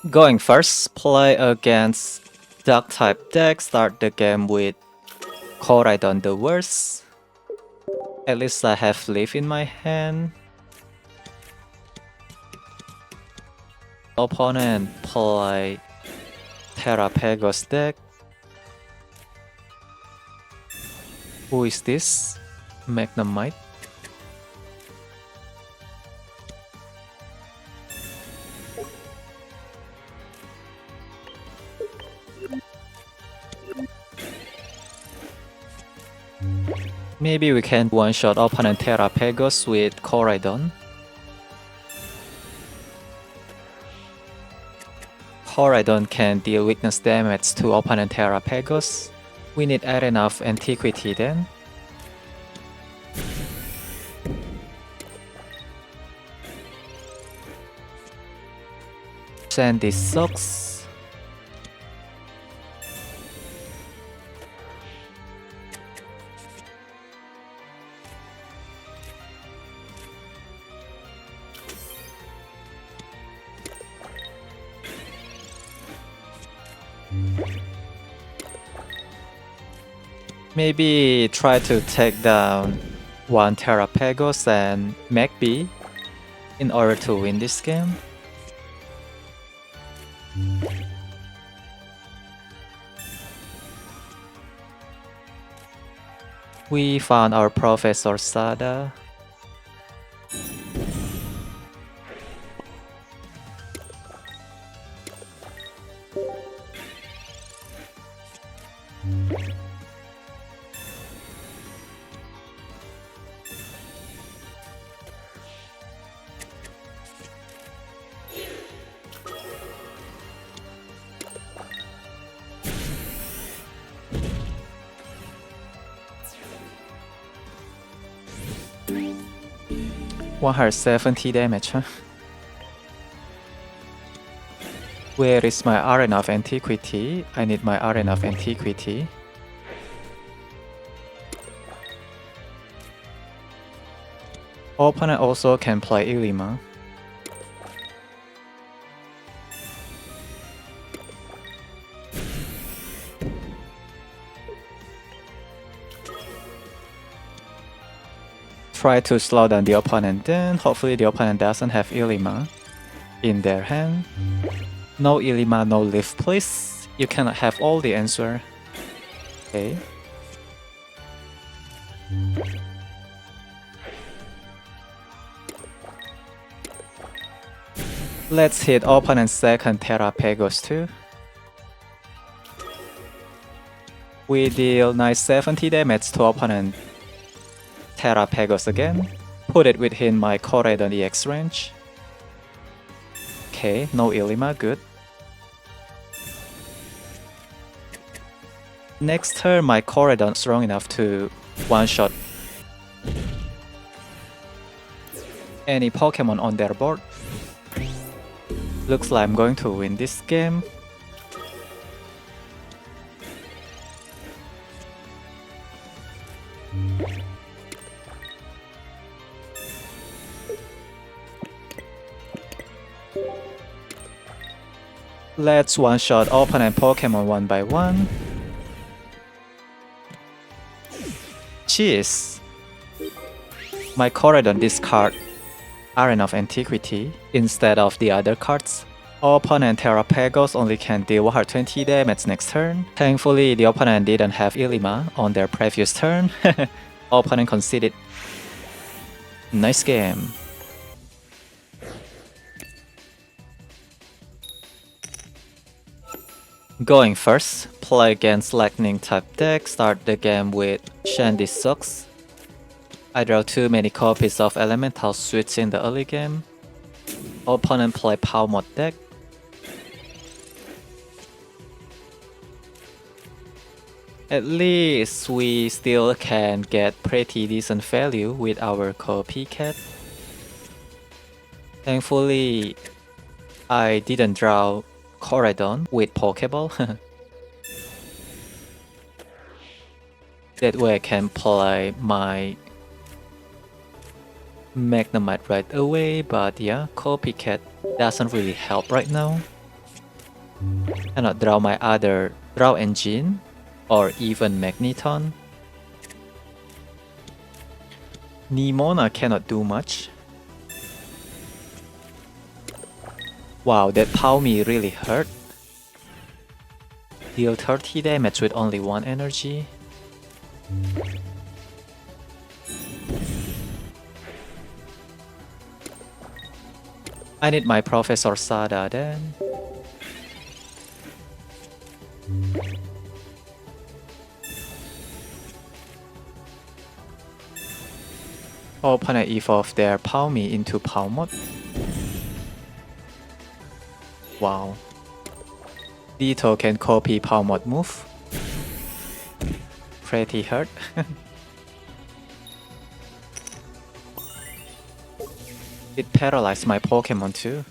Going first, play against Dark type deck, start the game with Koraidon the worst. At least I have Leaf in my hand. Opponent play Terapagos deck. Who is this? Magnemite. Maybe we can one-shot opponent Terapagos with Koraidon. Koraidon can deal weakness damage to opponent Terapagos. We need Arena of Antiquity then. Sandy sucks. Maybe try to take down one Terapagos and Magby in order to win this game. We found our Professor Sada. $170 damage, huh? Where is my Arena of Antiquity? I need my Arena of Antiquity. Opponent also can play Ilima. Try to slow down the opponent, then hopefully the opponent doesn't have Ilima in their hand. No Ilima, no Leaf, please. You cannot have all the answer. Okay. Let's hit opponent's second Terapagos too. We deal 970 damage to opponent Terapagos again. Put it within my Koraidon EX range. Okay, no Ilima, good. Next turn, my Koraidon is strong enough to one-shot any Pokemon on their board. Looks like I'm going to win this game. Let's one-shot opponent Pokemon one by one. Cheers! My Koraidon discard Arena of Antiquity instead of the other cards. Opponent Terapagos only can deal 120 damage next turn. Thankfully, the opponent didn't have Ilima on their previous turn. Opponent conceded. Nice game. Going first, play against Lightning type deck, start the game with Shandy Sucks. I draw too many copies of Elemental Switch in the early game. Opponent play Pawmot deck. At least we still can get pretty decent value with our Copycat. Thankfully, I didn't draw Koraidon with Pokeball. That way I can play my Magnemite right away, but yeah, Copycat doesn't really help right now. Cannot draw my other draw engine or even Magneton. Nemona cannot do much. Wow, that Pawmot really hurt. Deal 30 damage with only 1 energy. I need my Professor Sada then. Opponent evolve their Pawmot into Pawmot. Wow. Ditto can copy Pawmot move. Pretty hurt. It paralyzed my Pokemon too.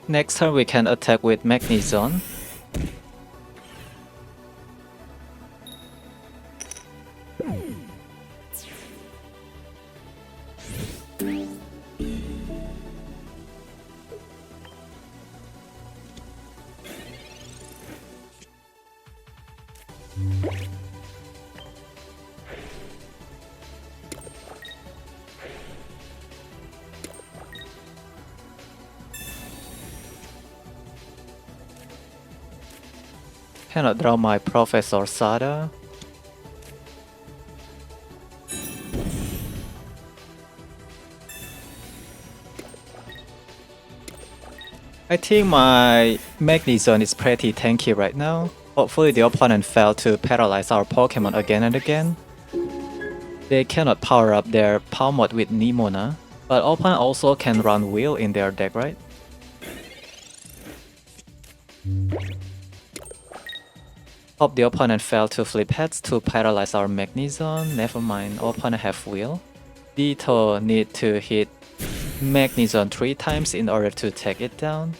Next turn we can attack with Magnezone. Cannot draw my Professor Sada. I think my Magnezone is pretty tanky right now. Hopefully the opponent failed to paralyze our Pokemon again and again. They cannot power up their Pawmot with Nemona, but opponent also can run Wheel in their deck, right? Hope the opponent failed to flip heads to paralyze our Magnezone. Never mind, opponent have Wheel. Ditto need to hit Magnezone 3 times in order to take it down.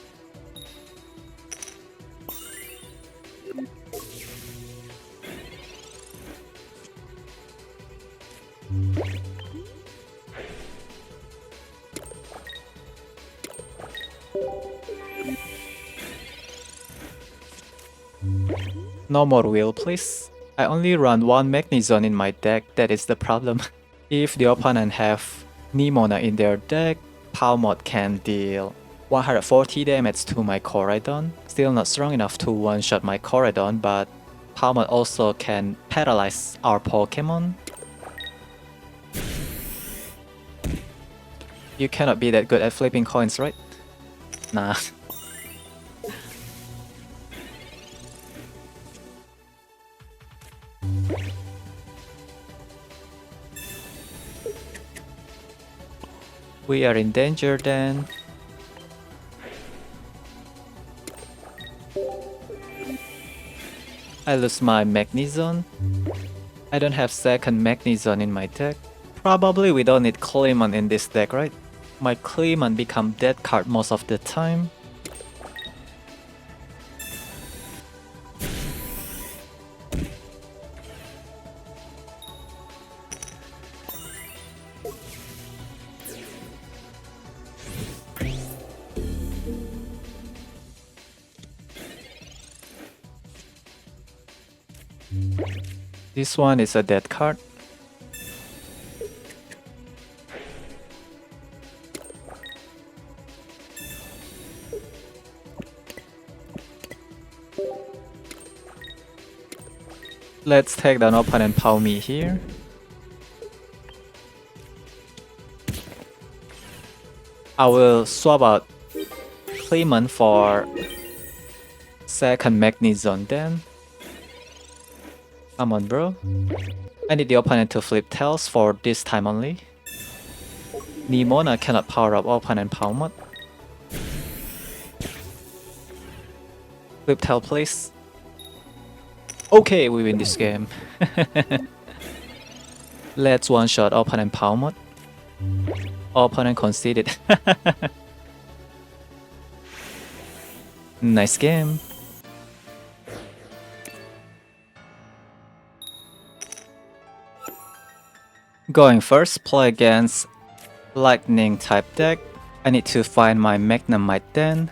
No more Wheel, please. I only run 1 Magnezone in my deck, that is the problem. If the opponent have Nemona in their deck, Pawmot can deal 140 damage to my Koraidon. Still not strong enough to one-shot my Koraidon, but Pawmot also can paralyze our Pokemon. You cannot be that good at flipping coins, right? Nah. We are in danger then. I lose my Magnezone. I don't have second Magnezone in my deck. Probably we don't need Clemon in this deck, right? My Clemon become dead card most of the time. This one is a dead card. Let's take down opponent Pawmot here. I will swap out Clemon for Second Magnezone then. Come on, bro. I need the opponent to flip tails for this time only. Nemona cannot power up opponent Pawmot. Flip tail, please. Okay, we win this game. Let's one-shot opponent Pawmot. Opponent conceded. Nice game. Going first, play against Lightning type deck. I need to find my Magnemite then.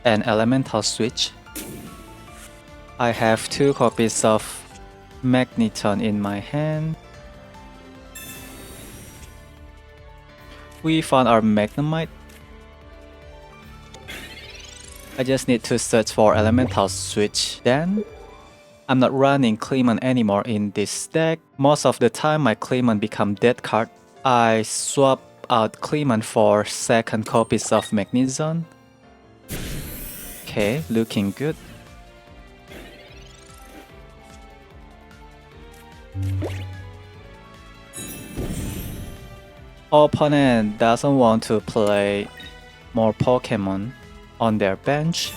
An Elemental Switch. I have 2 copies of Magneton in my hand. We found our Magnemite. I just need to search for Elemental Switch then. I'm not running Clemon anymore in this deck. Most of the time my Clemon become dead card. I swap out Clemon for second copies of Magnezone. Okay, looking good. Opponent doesn't want to play more Pokemon on their bench.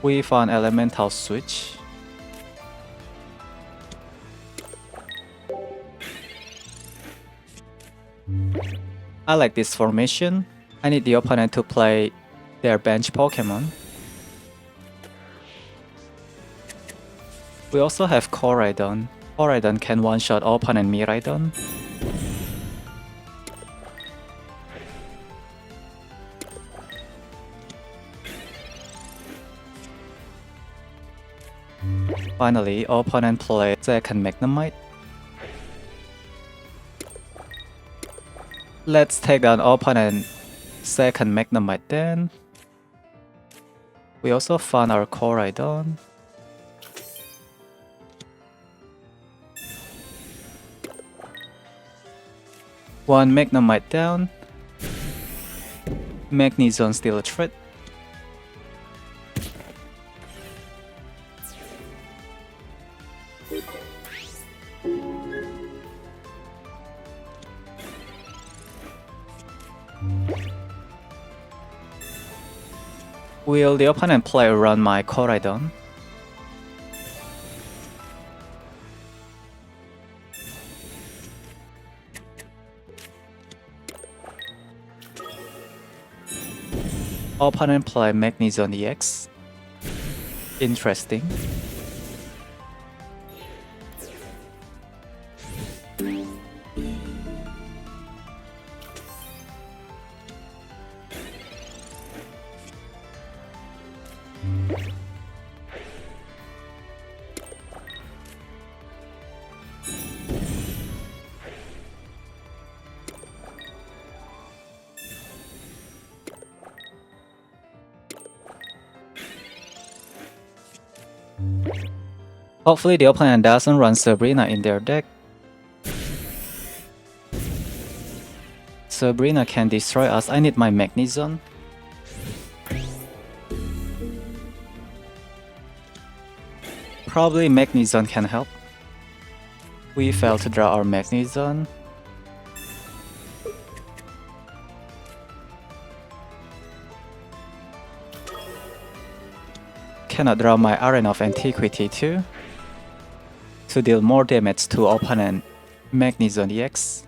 We found Elemental Switch. I like this formation. I need the opponent to play their bench Pokemon. We also have Koraidon. Koraidon can one-shot opponent Miraidon. Finally, opponent played second Magnemite. Let's take down opponent second Magnemite then. We also found our Koraidon. One Magnemite down. Magnezone still a threat. Will the opponent play around my Koraidon? Opponent play Magnezone EX. Interesting. Hopefully the opponent doesn't run Sabrina in their deck. Sabrina can destroy us. I need my Magnezone. Probably Magnezone can help. We failed to draw our Magnezone. Cannot draw my Arena of Antiquity too, to deal more damage to opponent Magnezone EX.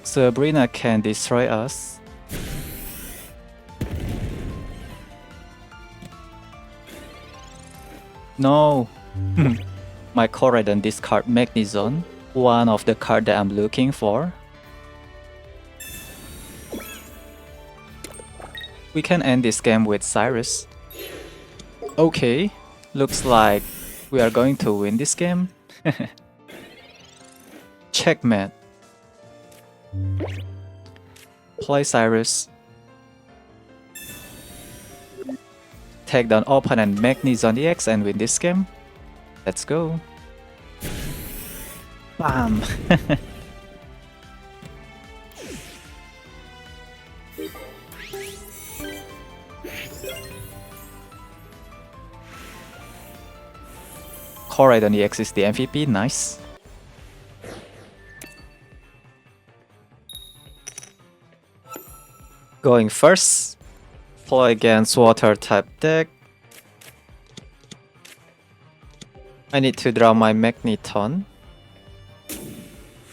Sabrina can destroy us. No! My Koraidon discard Magnezone, one of the card that I'm looking for. We can end this game with Cyrus. Okay, looks like we are going to win this game. Checkmate. Play Cyrus. take down opponent Magnezone EX and win this game. Let's go. Bam! Koraidon EX is the MVP, nice. Going first, play against water type deck. I need to draw my Magneton.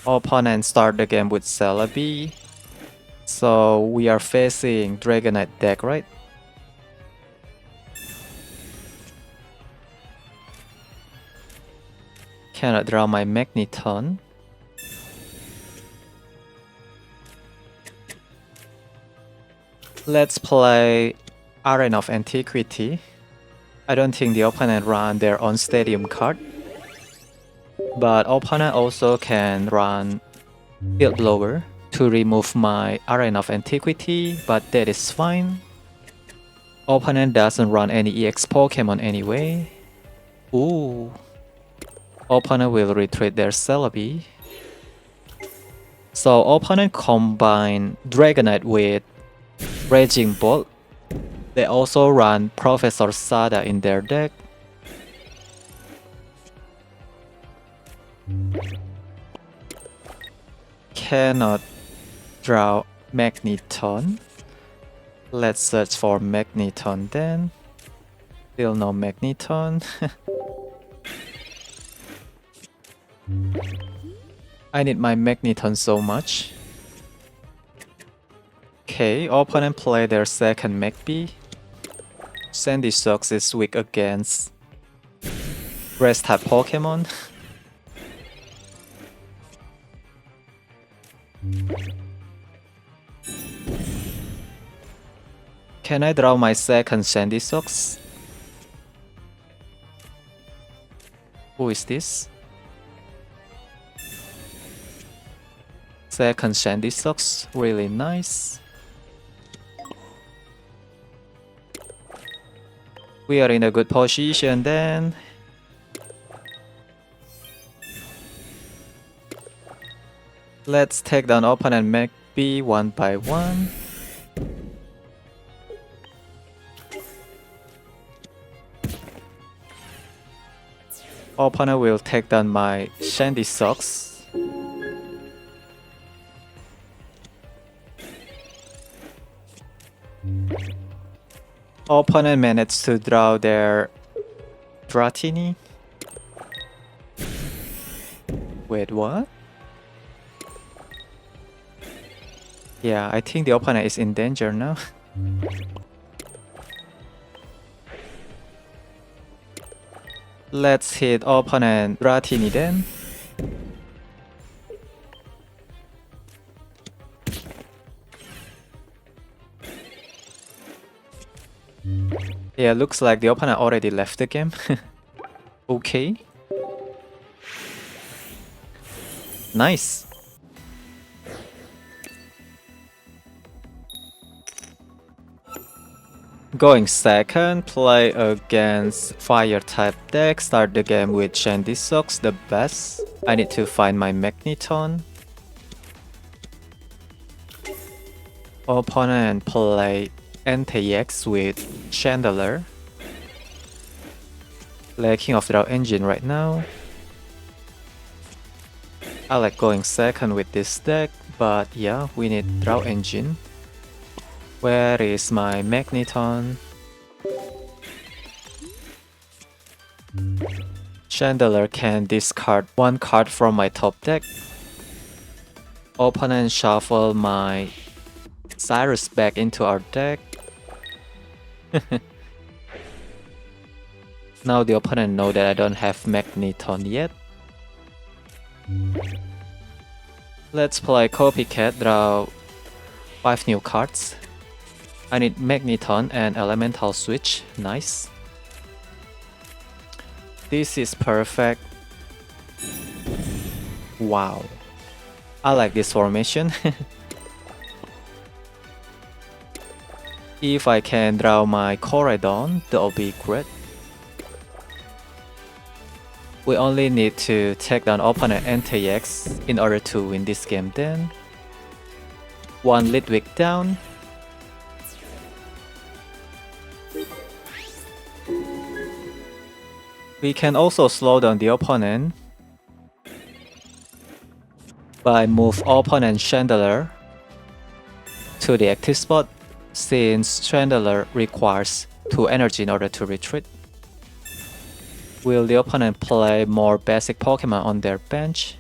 Opponent start the game with Sableye. So we are facing Dragonite deck, right? Cannot draw my Magneton. Let's play Arena of Antiquity. I don't think the opponent run their own stadium card. But opponent also can run Field Blower to remove my Arena of Antiquity, but that is fine. Opponent doesn't run any EX Pokemon anyway. Ooh. Opponent will retreat their Sableye. So opponent combine Dragonite with Raging Bolt. They also run Professor Sada in their deck. Cannot draw Magneton. Let's search for Magneton then. Still no Magneton. I need my Magneton so much. Okay, opponent play their second Magby. SHOCKS is weak against Grass type Pokemon. Can I draw my second SHOCKS? Who is this? Second SHOCKS, really nice. We are in a good position then. Let's take down opponent Magby one by one. Opponent will take down my SHOCKS. Opponent managed to draw their Dratini. Wait, what? Yeah, I think the opponent is in danger now. Let's hit opponent Dratini then. Yeah, looks like the opponent already left the game. Okay. Nice. Going second, play against fire type deck, start the game with SHOCKS, the best. I need to find my Magneton. Opponent play Entei EX with Chandelure. Lacking of draw engine right now. I like going second with this deck, but yeah, we need draw engine. Where is my Magneton? Chandelure can discard one card from my top deck. Opponent shuffle my Cyrus back into our deck. Now the opponent know that I don't have Magneton yet. Let's play Copycat, draw 5 new cards. I need Magneton and Elemental Switch, nice. This is perfect. Wow. I like this formation. If I can draw my Koraidon, that would be great. We only need to take down opponent Entei EX in order to win this game then. One Litwick down. We can also slow down the opponent by move opponent Chandelure to the active spot, since Chandelure requires 2 energy in order to retreat. Will the opponent play more basic Pokemon on their bench?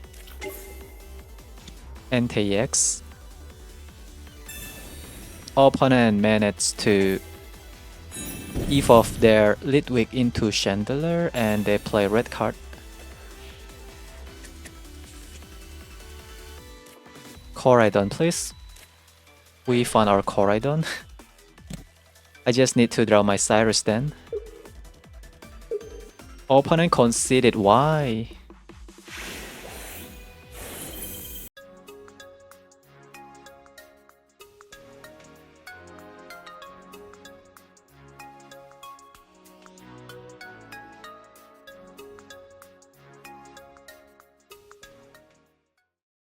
Entei EX. Opponent managed to evolve their Litwick into Chandelure and they play red card. Koraidon, please. We found our Koraidon. I just need to draw my Cyrus then. Opponent conceded. Why?